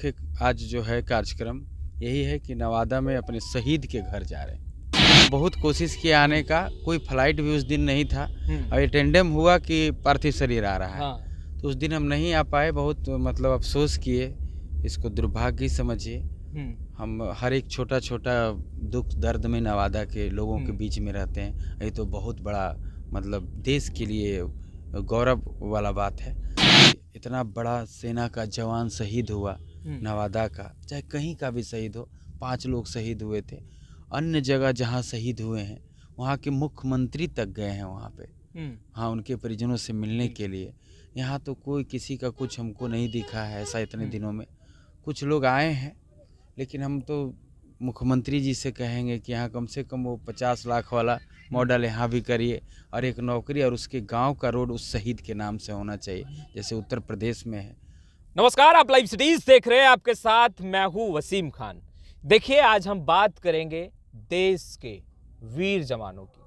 मुख्य आज जो है कार्यक्रम यही है कि नवादा में अपने शहीद के घर जा रहे हैं। बहुत कोशिश किया आने का, कोई फ्लाइट भी उस दिन नहीं था और एटेंडम हुआ कि पार्थिव शरीर आ रहा है। तो उस दिन हम नहीं आ पाए, बहुत मतलब अफसोस किए, इसको दुर्भाग्य समझिए। हम हर एक छोटा छोटा दुख दर्द में नवादा के लोगों के बीच में रहते हैं। ये तो बहुत बड़ा मतलब देश के लिए गौरव वाला बात है। इतना बड़ा सेना का जवान शहीद हुआ नवादा का, चाहे कहीं का भी शहीद हो। 5 लोग शहीद हुए थे। अन्य जगह जहाँ शहीद हुए हैं वहाँ के मुख्यमंत्री तक गए हैं वहाँ पे, हाँ, उनके परिजनों से मिलने के लिए। यहाँ तो कोई किसी का कुछ हमको नहीं दिखा है ऐसा इतने दिनों में। कुछ लोग आए हैं, लेकिन हम तो मुख्यमंत्री जी से कहेंगे कि यहाँ कम से कम वो 50 लाख वाला मॉडल यहाँ भी करिए और एक नौकरी और उसके गांव का रोड उस शहीद के नाम से होना चाहिए, जैसे उत्तर प्रदेश में है। नमस्कार, आप लाइव सिटीज देख रहे हैं। आपके साथ मैं हूं वसीम खान। देखिए, आज हम बात करेंगे देश के वीर जवानों की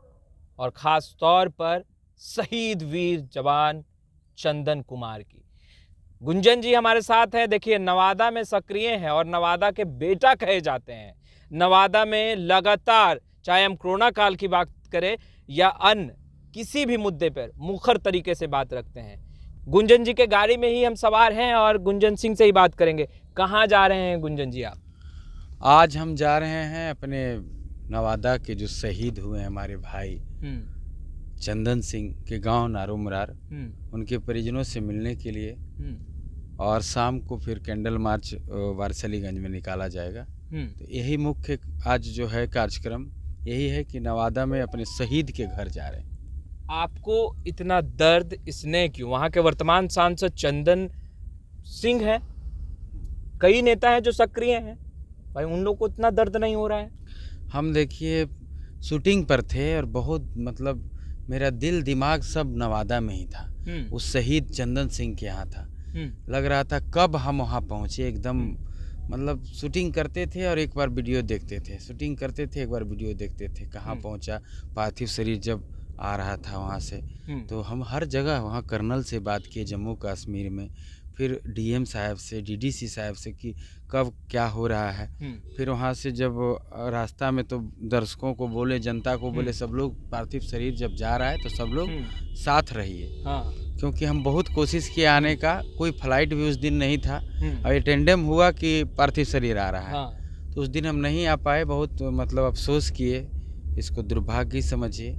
और खास तौर पर शहीद वीर जवान चंदन कुमार की। गुंजन जी हमारे साथ हैं। देखिए, नवादा में सक्रिय हैं और नवादा के बेटा कहे जाते हैं। नवादा में लगातार, चाहे हम कोरोना काल की बात करें या अन्य किसी भी मुद्दे पर मुखर तरीके से बात रखते हैं। गुंजन जी के गाड़ी में ही हम सवार हैं और गुंजन सिंह से ही बात करेंगे। कहाँ जा रहे हैं गुंजन जी आप? आज हम जा रहे हैं अपने नवादा के जो शहीद हुए हैं हमारे भाई चंदन सिंह के गांव नारो मुरार, उनके परिजनों से मिलने के लिए। और शाम को फिर कैंडल मार्च वारसलीगंज में निकाला जाएगा। तो यही मुख्य आज जो है कार्यक्रम यही है कि नवादा में अपने शहीद के घर जा रहे हैं। आपको इतना दर्द इसने क्यों? वहाँ के वर्तमान सांसद चंदन सिंह हैं, कई नेता हैं जो सक्रिय हैं, भाई उन लोग को इतना दर्द नहीं हो रहा है? हम देखिए शूटिंग पर थे और बहुत मतलब मेरा दिल दिमाग सब नवादा में ही था। उस शहीद चंदन सिंह के यहाँ था। लग रहा था कब हम वहाँ पहुँचे। एकदम मतलब शूटिंग करते थे और एक बार वीडियो देखते थे, शूटिंग करते थे, एक बार वीडियो देखते थे, कहाँ पहुँचा। पार्थिव शरीर जब आ रहा था वहाँ से, तो हम हर जगह वहाँ कर्नल से बात किए जम्मू कश्मीर में, फिर डीएम साहब से, डीडीसी साहब से कि कब क्या हो रहा है। फिर वहाँ से जब रास्ता में तो दर्शकों को बोले, जनता को बोले, सब लोग पार्थिव शरीर जब जा रहा है तो सब लोग साथ रहिए। क्योंकि हम बहुत कोशिश किए आने का, कोई फ्लाइट भी उस दिन नहीं था और एटेंडम हुआ कि पार्थिव शरीर आ रहा है। तो उस दिन हम नहीं आ पाए, बहुत मतलब अफसोस किए, इसको दुर्भाग्य समझिए।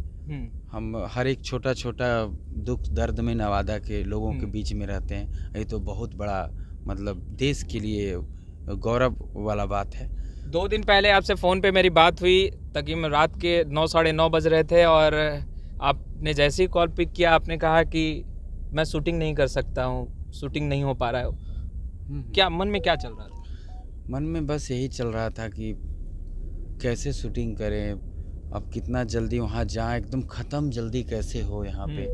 हम हर एक छोटा छोटा दुख दर्द में नवादा के लोगों के बीच में रहते हैं। ये तो बहुत बड़ा मतलब देश के लिए गौरव वाला बात है। 2 दिन पहले आपसे फ़ोन पे मेरी बात हुई, तकरीबन रात के 9 साढ़े 9 बज रहे थे और आपने जैसे ही कॉल पिक किया आपने कहा कि मैं शूटिंग नहीं कर सकता हूँ, शूटिंग नहीं हो पा रहा है। क्या मन में क्या चल रहा था? मन में बस यही चल रहा था कि कैसे शूटिंग करें, अब कितना जल्दी वहाँ जाएं, एकदम ख़त्म जल्दी कैसे हो यहाँ पे।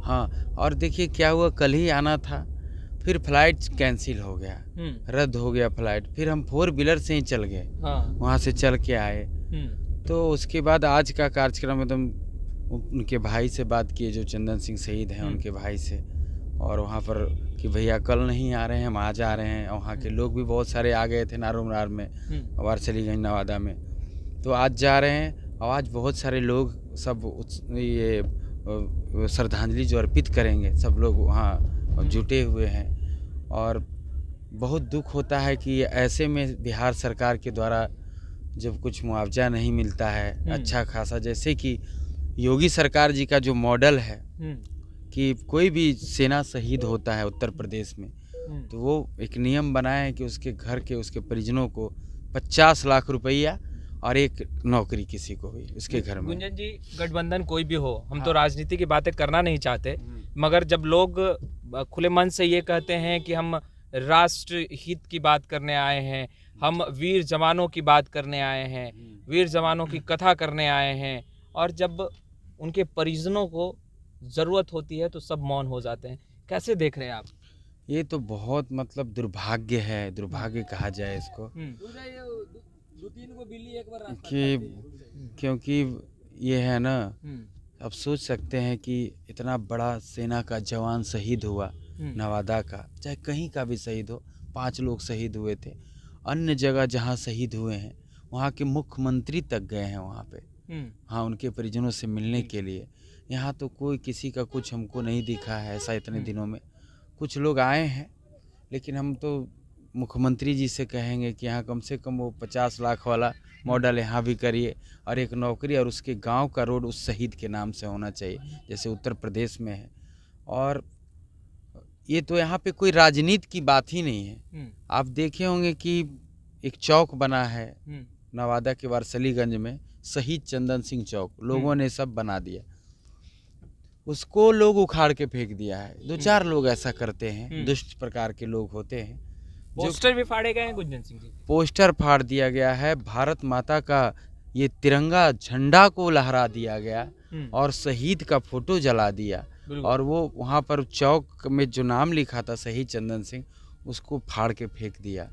हाँ, और देखिए क्या हुआ, कल ही आना था, फिर फ्लाइट कैंसिल हो गया, रद्द हो गया फ्लाइट। फिर हम 4 व्हीलर से ही चल गए, वहाँ से चल के आए। तो उसके बाद आज का कार्यक्रम एकदम उनके भाई से बात किए जो चंदन सिंह शहीद हैं, उनके भाई से, और वहाँ पर कि भैया कल नहीं आ रहे हैं, हम आज आ रहे हैं। वहाँ के लोग भी बहुत सारे आ गए थे नारो मुरार में, वारसलीगंज नवादा में। तो आज जा रहे हैं और आज बहुत सारे लोग सब ये श्रद्धांजलि जो अर्पित करेंगे, सब लोग वहाँ जुटे हुए हैं। और बहुत दुख होता है कि ऐसे में बिहार सरकार के द्वारा जब कुछ मुआवजा नहीं मिलता है अच्छा खासा, जैसे कि योगी सरकार जी का जो मॉडल है कि कोई भी सेना शहीद होता है उत्तर प्रदेश में, तो वो एक नियम बनाए हैं कि उसके घर के, उसके परिजनों को 50 लाख रुपया और एक नौकरी किसी को भी उसके घर में। गुंजन जी, गठबंधन कोई भी हो, हम तो राजनीति की बातें करना नहीं चाहते, मगर जब लोग खुले मन से ये कहते हैं कि हम राष्ट्र हित की बात करने आए हैं, हम वीर जवानों की बात करने आए हैं, वीर जवानों की कथा करने आए हैं, और जब उनके परिजनों को ज़रूरत होती है तो सब मौन हो जाते हैं, कैसे देख रहे हैं आप? ये तो बहुत मतलब दुर्भाग्य है, दुर्भाग्य कहा जाए इसको, क्योंकि ये है ना, अब सोच सकते हैं कि इतना बड़ा सेना का जवान शहीद हुआ नवादा का, चाहे कहीं का भी शहीद हो। 5 लोग शहीद हुए थे। अन्य जगह जहाँ शहीद हुए हैं वहाँ के मुख्यमंत्री तक गए हैं वहाँ पे, हाँ, उनके परिजनों से मिलने के लिए। यहाँ तो कोई किसी का कुछ हमको नहीं दिखा है ऐसा इतने दिनों में। कुछ लोग आए हैं, लेकिन हम तो मुख्यमंत्री जी से कहेंगे कि यहाँ कम से कम वो 50 लाख वाला मॉडल यहाँ भी करिए, और एक नौकरी और उसके गांव का रोड उस शहीद के नाम से होना चाहिए, जैसे उत्तर प्रदेश में है। और ये तो यहाँ पे कोई राजनीति की बात ही नहीं है। आप देखे होंगे कि एक चौक बना है नवादा के वारसलीगंज में, शहीद चंदन सिंह चौक, लोगों ने सब बना दिया, उसको लोग उखाड़ के फेंक दिया है। 2-4 लोग ऐसा करते हैं, दुष्ट प्रकार के लोग होते हैं। पोस्टर भी फाड़े गए हैं गुंजन सिंह जी, पोस्टर फाड़ दिया गया है, भारत माता का ये तिरंगा झंडा को लहरा दिया गया और शहीद का फोटो जला दिया, और वो वहाँ पर चौक में जो नाम लिखा था शहीद चंदन सिंह, उसको फाड़ के फेंक दिया।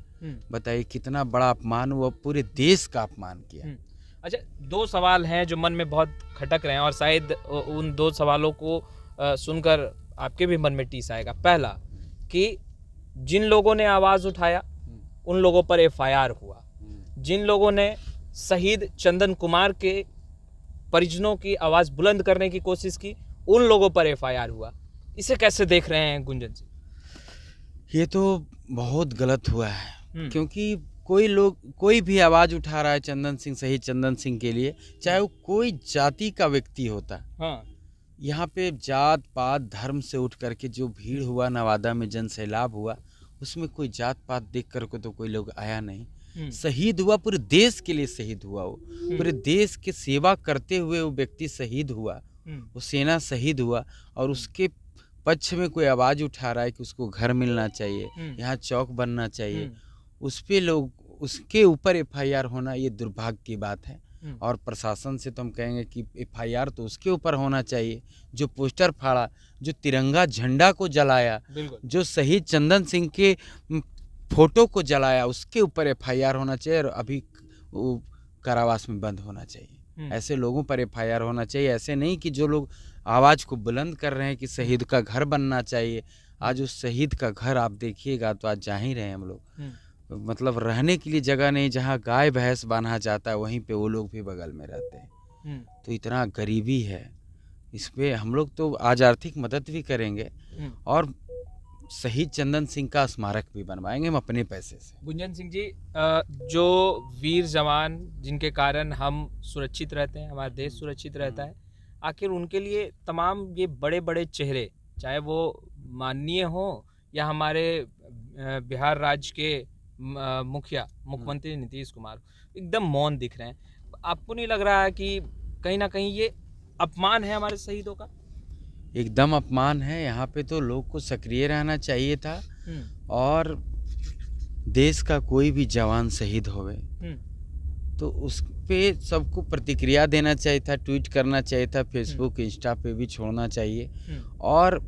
बताइए कितना बड़ा अपमान, वो पूरे देश का अपमान किया। अच्छा, 2 सवाल हैं जो मन में बहुत खटक रहे हैं, और शायद उन 2 सवालों को सुनकर आपके भी मन में टीस आएगा। पहला कि जिन लोगों ने आवाज़ उठाया उन लोगों पर एफआईआर हुआ, जिन लोगों ने शहीद चंदन कुमार के परिजनों की आवाज़ बुलंद करने की कोशिश की उन लोगों पर एफआईआर हुआ। इसे कैसे देख रहे हैं गुंजन जी? ये तो बहुत गलत हुआ है, क्योंकि कोई भी आवाज़ उठा रहा है चंदन सिंह, शहीद चंदन सिंह के लिए, चाहे वो कोई जाति का व्यक्ति होता। हाँ। यहाँ पे जात पात धर्म से उठ करके जो भीड़ हुआ नवादा में, जन सैलाब हुआ, उसमें कोई जात पात देख करके तो कोई लोग आया नहीं। शहीद हुआ, पूरे देश के लिए शहीद हुआ, वो पूरे देश की सेवा करते हुए वो व्यक्ति शहीद हुआ, वो सेना शहीद हुआ, और उसके पक्ष में कोई आवाज़ उठा रहा है कि उसको घर मिलना चाहिए, यहाँ चौक बनना चाहिए, उस पे लोग, उसके ऊपर एफआईआर होना, ये दुर्भाग्य की बात है। और प्रशासन से तो हम कहेंगे कि एफआईआर तो उसके ऊपर होना चाहिए जो पोस्टर फाड़ा, जो तिरंगा झंडा को जलाया, जो शहीद चंदन सिंह के फोटो को जलाया, उसके ऊपर एफआईआर होना चाहिए, और अभी वो कारावास में बंद होना चाहिए। ऐसे लोगों पर एफआईआर होना चाहिए, ऐसे नहीं कि जो लोग आवाज़ को बुलंद कर रहे हैं कि शहीद का घर बनना चाहिए। आज उस शहीद का घर आप देखिएगा तो आज जा ही रहे हैं हम लोग, मतलब रहने के लिए जगह नहीं, जहाँ गाय भैंस बांधा जाता है वहीं पे वो लोग भी बगल में रहते हैं। तो इतना गरीबी है, इस पे हम लोग तो आज आर्थिक मदद भी करेंगे और शहीद चंदन सिंह का स्मारक भी बनवाएंगे हम अपने पैसे से। गुंजन सिंह जी, जो वीर जवान जिनके कारण हम सुरक्षित रहते हैं, हमारा देश सुरक्षित रहता है, आखिर उनके लिए तमाम ये बड़े बड़े चेहरे, चाहे वो माननीय हो या हमारे बिहार राज्य के मुख्यमंत्री नीतीश कुमार, एकदम मौन दिख रहे हैं। आपको नहीं लग रहा है कि कहीं ना कहीं ये अपमान है हमारे शहीदों का? एकदम अपमान है। यहाँ पे तो लोग को सक्रिय रहना चाहिए था, और देश का कोई भी जवान शहीद होवे तो उस पे सबको प्रतिक्रिया देना चाहिए था, ट्वीट करना चाहिए था, फेसबुक इंस्टा पे भी छोड़ना चाहिए, और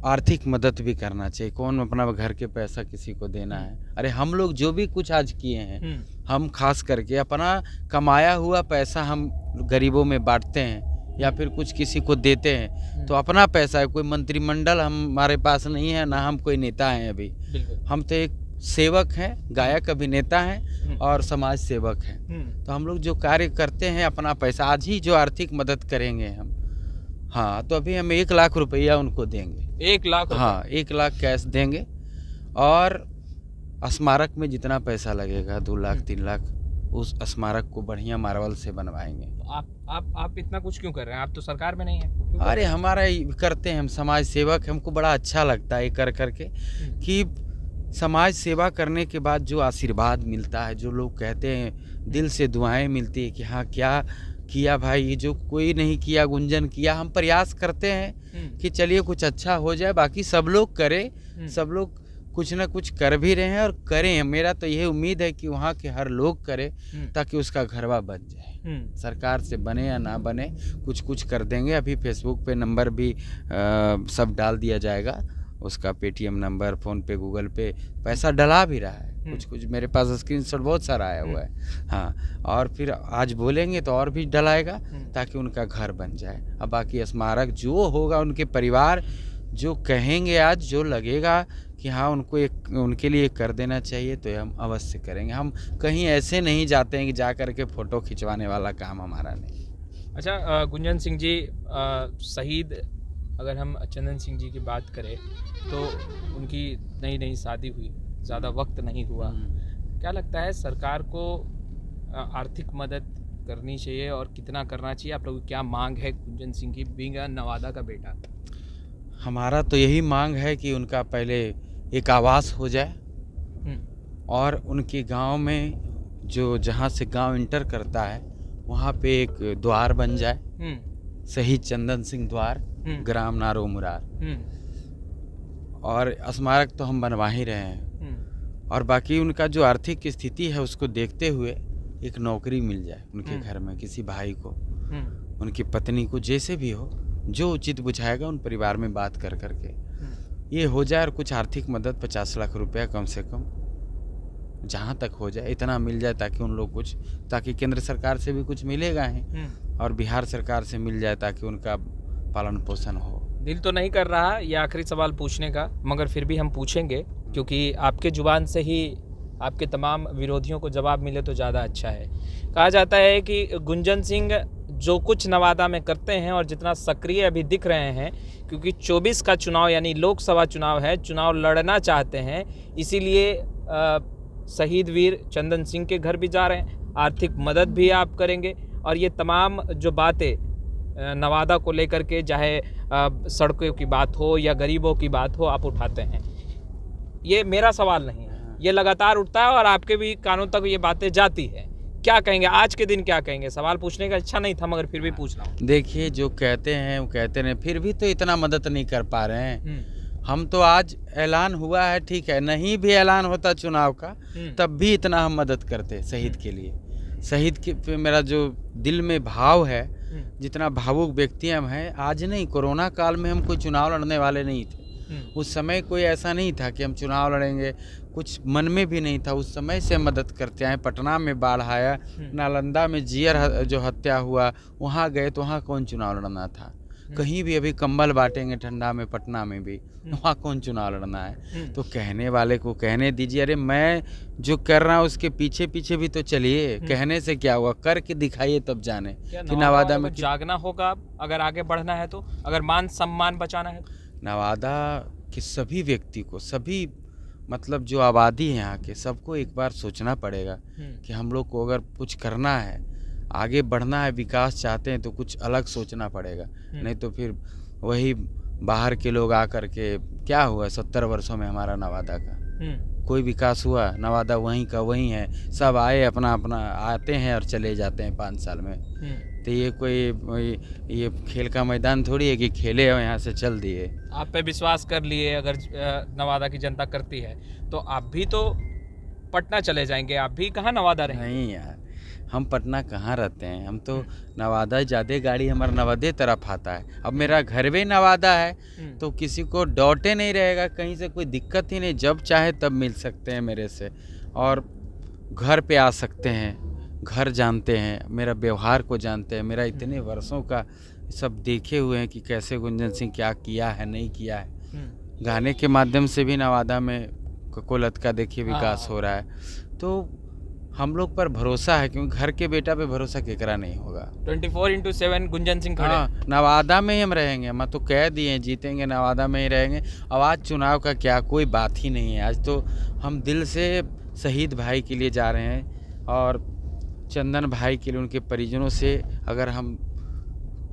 आर्थिक मदद भी करना चाहिए। कौन अपना घर के पैसा किसी को देना है? अरे हम लोग जो भी कुछ आज किए हैं, हम खास करके अपना कमाया हुआ पैसा हम गरीबों में बांटते हैं या फिर कुछ किसी को देते हैं, तो अपना पैसा है। कोई मंत्रिमंडल हमारे पास नहीं है, ना हम कोई नेता हैं अभी, हम तो एक सेवक हैं, गायक अभिनेता हैं और समाज सेवक हैं। तो हम लोग जो कार्य करते हैं अपना पैसा, आज ही जो आर्थिक मदद करेंगे हम, हाँ, तो अभी हम 1 लाख रुपया उनको देंगे। 1 लाख? हाँ, 1 लाख कैश देंगे, और स्मारक में जितना पैसा लगेगा 2 लाख 3 लाख उस स्मारक को बढ़िया मार्बल से बनवाएंगे। तो आप इतना कुछ क्यों कर रहे हैं? आप तो सरकार में नहीं है। अरे हमारा करते हैं, हम समाज सेवक, हमको बड़ा अच्छा लगता है कर करके कि समाज सेवा करने के बाद जो आशीर्वाद मिलता है, जो लोग कहते हैं दिल से दुआएं मिलती है कि हाँ क्या किया भाई, ये जो कोई नहीं किया गुंजन किया। हम प्रयास करते हैं कि चलिए कुछ अच्छा हो जाए, बाकी सब लोग करें, सब लोग कुछ ना कुछ कर भी रहे हैं और करें। मेरा तो यही उम्मीद है कि वहाँ के हर लोग करें ताकि उसका घरवा बन जाए। सरकार से बने या ना बने, कुछ कुछ कर देंगे। अभी फेसबुक पे नंबर भी सब डाल दिया जाएगा, उसका पेटीएम नंबर, फ़ोन पे, गूगल पे, पैसा डला भी रहा है। कुछ कुछ मेरे पास स्क्रीनशॉट बहुत सारा आया हुआ है। हाँ, और फिर आज बोलेंगे तो और भी डलाएगा ताकि उनका घर बन जाए। अब बाकी स्मारक जो होगा, उनके परिवार जो कहेंगे आज, जो लगेगा कि हाँ उनको एक उनके लिए कर देना चाहिए तो हम अवश्य करेंगे। हम कहीं ऐसे नहीं जाते हैं कि जा कर के फ़ोटो खिंचवाने वाला काम हमारा नहीं। अच्छा गुंजन सिंह जी, शहीद अगर हम चंदन सिंह जी की बात करें तो उनकी नई नई शादी हुई, ज़्यादा वक्त नहीं हुआ। क्या लगता है सरकार को आर्थिक मदद करनी चाहिए और कितना करना चाहिए? आप लोगों की क्या मांग है गुंजन सिंह की, बीइंग अ नवादा का बेटा? हमारा तो यही मांग है कि उनका पहले एक आवास हो जाए और उनके गांव में जो जहां से गांव इंटर करता है वहां पे एक द्वार बन जाए, शहीद चंदन सिंह द्वार, ग्राम नारो मुरार। और स्मारक तो हम बनवा ही रहे हैं। और बाकी उनका जो आर्थिक स्थिति है उसको देखते हुए एक नौकरी मिल जाए उनके घर में, किसी भाई को, उनकी पत्नी को, जैसे भी हो, जो उचित बुझाएगा उन परिवार में बात कर करके ये हो जाए। और कुछ आर्थिक मदद 50 लाख रुपया कम से कम जहाँ तक हो जाए इतना मिल जाए ताकि उन लोग कुछ, ताकि केंद्र सरकार से भी कुछ मिलेगा ही और बिहार सरकार से मिल जाए ताकि उनका पालन पोषण हो। दिल तो नहीं कर रहा ये आखिरी सवाल पूछने का, मगर फिर भी हम पूछेंगे क्योंकि आपके जुबान से ही आपके तमाम विरोधियों को जवाब मिले तो ज़्यादा अच्छा है। कहा जाता है कि गुंजन सिंह जो कुछ नवादा में करते हैं और जितना सक्रिय अभी दिख रहे हैं, क्योंकि 24 का चुनाव यानी लोकसभा चुनाव है, चुनाव लड़ना चाहते हैं, इसीलिए शहीद वीर चंदन सिंह के घर भी जा रहे हैं, आर्थिक मदद भी आप करेंगे और ये तमाम जो बातें नवादा को लेकर के, चाहे सड़कों की बात हो या गरीबों की बात हो, आप उठाते हैं। ये मेरा सवाल नहीं है, ये लगातार उठता है और आपके भी कानों तक ये बातें जाती है। क्या कहेंगे आज के दिन, क्या कहेंगे? सवाल पूछने का इच्छा नहीं था मगर फिर भी पूछ रहा हूँ। देखिए, जो कहते हैं वो कहते हैं, फिर भी तो इतना मदद नहीं कर पा रहे हैं। हम तो आज ऐलान हुआ है, ठीक है, नहीं भी ऐलान होता चुनाव का तब भी इतना हम मदद करते शहीद के लिए। शहीद के मेरा जो दिल में भाव है, जितना भावुक व्यक्ति हम हैं, आज नहीं, कोरोना काल में हम कोई चुनाव लड़ने वाले नहीं थे। उस समय कोई ऐसा नहीं था कि हम चुनाव लड़ेंगे, कुछ मन में भी नहीं था। उस समय से मदद करते आए। पटना में बाढ़ आया, नालंदा में जियर जो हत्या हुआ, वहाँ गए तो वहाँ कौन चुनाव लड़ना था? कहीं भी अभी कंबल बांटेंगे ठंडा में, पटना में भी, वहाँ कौन चुनाव लड़ना है? तो कहने वाले को कहने दीजिए। अरे मैं जो कर रहा हूँ उसके पीछे पीछे भी तो चलिए। कहने से क्या हुआ, करके दिखाइए तब जाने कि नवादा में जागना होगा अगर आगे बढ़ना है तो, अगर मान सम्मान बचाना है। नवादा के सभी व्यक्ति को, सभी मतलब जो आबादी है यहाँ के, सबको एक बार सोचना पड़ेगा कि हम लोग को अगर कुछ करना है, आगे बढ़ना है, विकास चाहते हैं तो कुछ अलग सोचना पड़ेगा। नहीं तो फिर वही बाहर के लोग आकर के, क्या हुआ 70 वर्षों में हमारा नवादा का कोई विकास हुआ? नवादा वहीं का वहीं है। सब आए, अपना अपना आते हैं और चले जाते हैं 5 साल में। तो ये कोई ये खेल का मैदान थोड़ी है कि खेले और यहाँ से चल दिए। आप पे विश्वास कर लिए अगर नवादा की जनता करती है तो आप भी तो पटना चले जाएंगे, आप भी कहाँ नवादा रहेंगे? नहीं यार, हम पटना कहाँ रहते हैं, हम तो नवादा, ज़्यादा गाड़ी हमारा नवादे तरफ आता है। अब मेरा घर भी नवादा है तो किसी को डॉटे नहीं रहेगा, कहीं से कोई दिक्कत ही नहीं। जब चाहे तब मिल सकते हैं मेरे से और घर पे आ सकते हैं। घर जानते हैं, मेरा व्यवहार को जानते हैं, मेरा इतने वर्षों का सब देखे हुए हैं कि कैसे गुंजन सिंह क्या किया है, नहीं किया है। गाने के माध्यम से भी नवादा में कोलत का देखिए विकास हो रहा है। तो हम लोग पर भरोसा है, क्योंकि घर के बेटा पे भरोसा केकरा नहीं होगा। 24/7 गुंजन सिंह खड़े। हाँ, नवादा में ही हम रहेंगे। हम तो कह दिए जीतेंगे नवादा में ही रहेंगे। अब आज चुनाव का क्या, कोई बात ही नहीं है। आज तो हम दिल से शहीद भाई के लिए जा रहे हैं और चंदन भाई के लिए, उनके परिजनों से अगर हम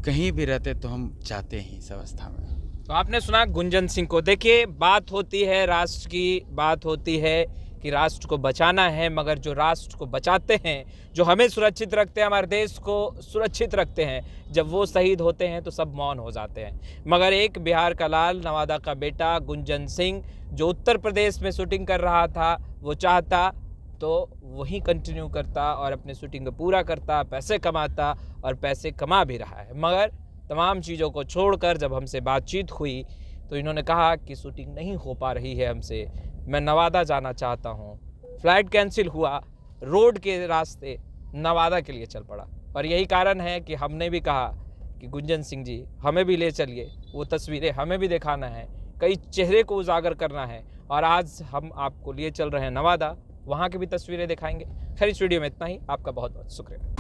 कहीं भी रहते तो हम चाहते हैं इस अवस्था में। तो आपने सुना गुंजन सिंह को। देखिए, बात होती है राष्ट्र की, बात होती है कि राष्ट्र को बचाना है, मगर जो राष्ट्र को बचाते हैं, जो हमें सुरक्षित रखते हैं, हमारे देश को सुरक्षित रखते हैं, जब वो शहीद होते हैं तो सब मौन हो जाते हैं। मगर एक बिहार का लाल, नवादा का बेटा गुंजन सिंह, जो उत्तर प्रदेश में शूटिंग कर रहा था, वो चाहता तो वही कंटिन्यू करता और अपने शूटिंग को पूरा करता, पैसे कमाता और पैसे कमा भी रहा है। मगर तमाम चीज़ों को छोड़कर जब हमसे बातचीत हुई तो इन्होंने कहा कि शूटिंग नहीं हो पा रही है हमसे, मैं नवादा जाना चाहता हूँ। फ्लाइट कैंसिल हुआ, रोड के रास्ते नवादा के लिए चल पड़ा। और यही कारण है कि हमने भी कहा कि गुंजन सिंह जी हमें भी ले चलिए, वो तस्वीरें हमें भी दिखाना है, कई चेहरे को उजागर करना है। और आज हम आपको लिए चल रहे हैं नवादा, वहाँ की भी तस्वीरें दिखाएंगे। खैर इस वीडियो में इतना ही, आपका बहुत बहुत शुक्रिया।